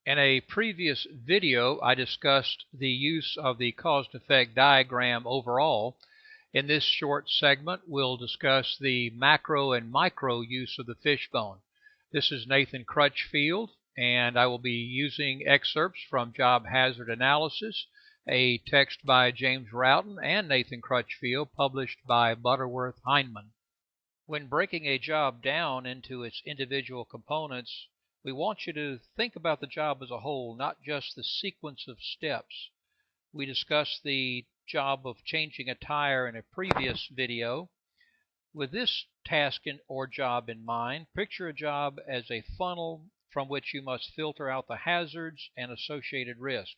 In a previous video, I discussed the use of the cause and effect diagram overall. In this short segment, we'll discuss the macro and micro use of the fishbone. This is Nathan Crutchfield, and I will be using excerpts from Job Hazard Analysis, a text by James Roughton and Nathan Crutchfield, published by Butterworth Heinemann. When breaking a job down into its individual components, we want you to think about the job as a whole, not just the sequence of steps. We discussed the job of changing a tire in a previous video. With this task or job in mind, picture a job as a funnel from which you must filter out the hazards and associated risk.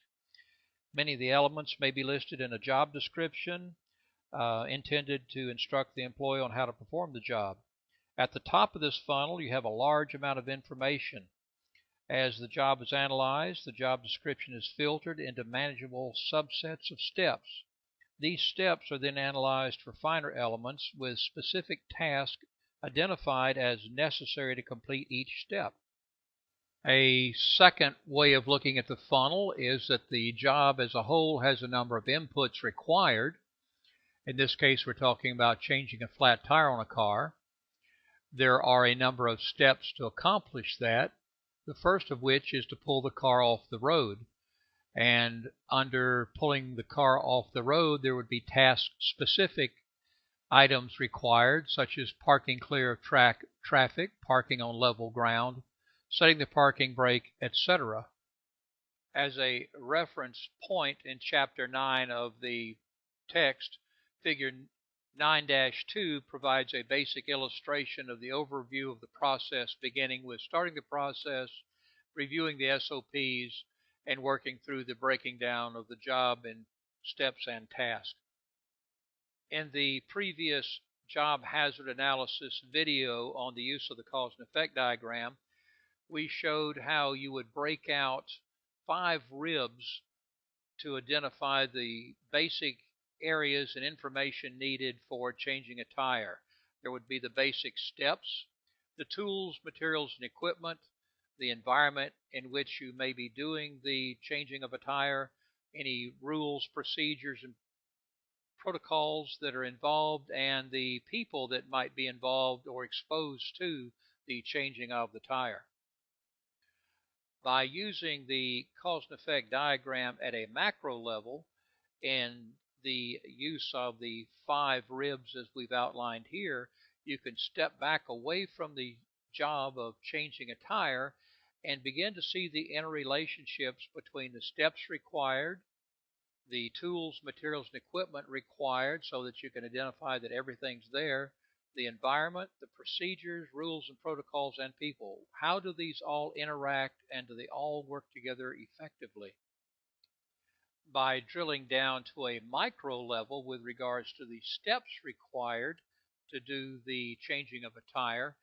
Many of the elements may be listed in a job description intended to instruct the employee on how to perform the job. At the top of this funnel, you have a large amount of information. As the job is analyzed, the job description is filtered into manageable subsets of steps. These steps are then analyzed for finer elements with specific tasks identified as necessary to complete each step. A second way of looking at the funnel is that the job as a whole has a number of inputs required. In this case, we're talking about changing a flat tire on a car. There are a number of steps to accomplish that, the first of which is to pull the car off the road. And under pulling the car off the road, there would be task-specific items required, such as parking clear of traffic, parking on level ground, setting the parking brake, etc. As a reference point in Chapter 9 of the text, Figure 9-2 provides a basic illustration of the overview of the process, beginning with starting the process, reviewing the SOPs, and working through the breaking down of the job in steps and tasks. In the previous job hazard analysis video on the use of the cause and effect diagram, we showed how you would break out 5 ribs to identify the basic areas and information needed for changing a tire. There would be the basic steps, the tools, materials, and equipment, the environment in which you may be doing the changing of a tire, any rules, procedures, and protocols that are involved, and the people that might be involved or exposed to the changing of the tire. By using the cause and effect diagram at a macro level and the use of the 5 ribs as we've outlined here, you can step back away from the job of changing a tire and begin to see the interrelationships between the steps required, the tools, materials, and equipment required so that you can identify that everything's there, the environment, the procedures, rules, and protocols, and people. How do these all interact, and do they all work together effectively? By drilling down to a micro level with regards to the steps required to do the changing of a tire,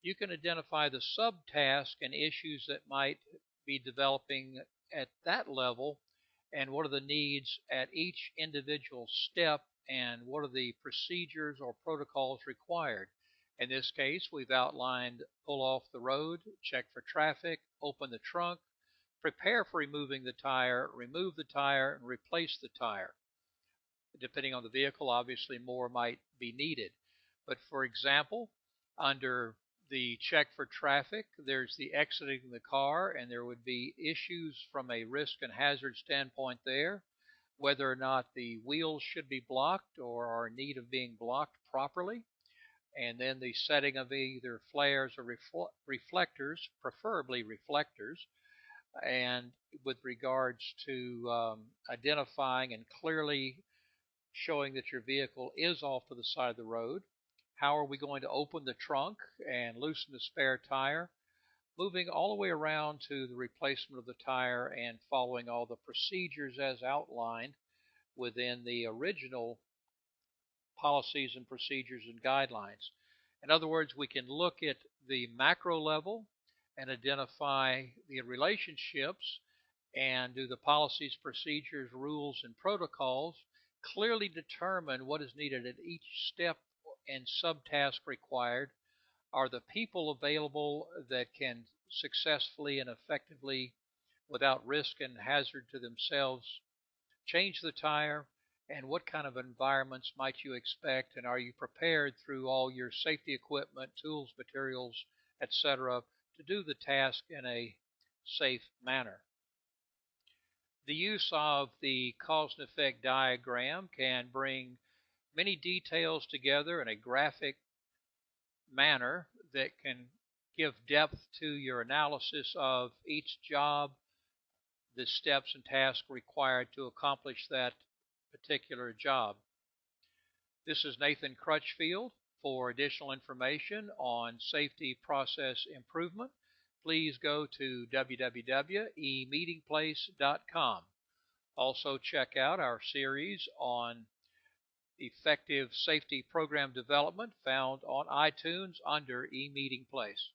you can identify the subtask and issues that might be developing at that level, and what are the needs at each individual step, and what are the procedures or protocols required. In this case, we've outlined pull off the road, check for traffic, open the trunk, prepare for removing the tire, remove the tire, and replace the tire. Depending on the vehicle, obviously more might be needed. But for example, under the check for traffic, there's the exiting the car, and there would be issues from a risk and hazard standpoint there, whether or not the wheels should be blocked or are in need of being blocked properly, and then the setting of either flares or reflectors, preferably reflectors, and with regards to identifying and clearly showing that your vehicle is off to the side of the road. How are we going to open the trunk and loosen the spare tire? Moving all the way around to the replacement of the tire and following all the procedures as outlined within the original policies and procedures and guidelines. In other words, we can look at the macro level and identify the relationships and do the policies, procedures, rules, and protocols, clearly determine what is needed at each step and subtask required. Are the people available that can successfully and effectively without risk and hazard to themselves change the tire, and what kind of environments might you expect, and are you prepared through all your safety equipment, tools, materials, etc., to do the task in a safe manner. The use of the cause and effect diagram can bring many details together in a graphic manner that can give depth to your analysis of each job, the steps and tasks required to accomplish that particular job. This is Nathan Crutchfield. For additional information on safety process improvement, please go to www.emeetingplace.com. Also check out our series on effective safety program development found on iTunes under eMeetingPlace.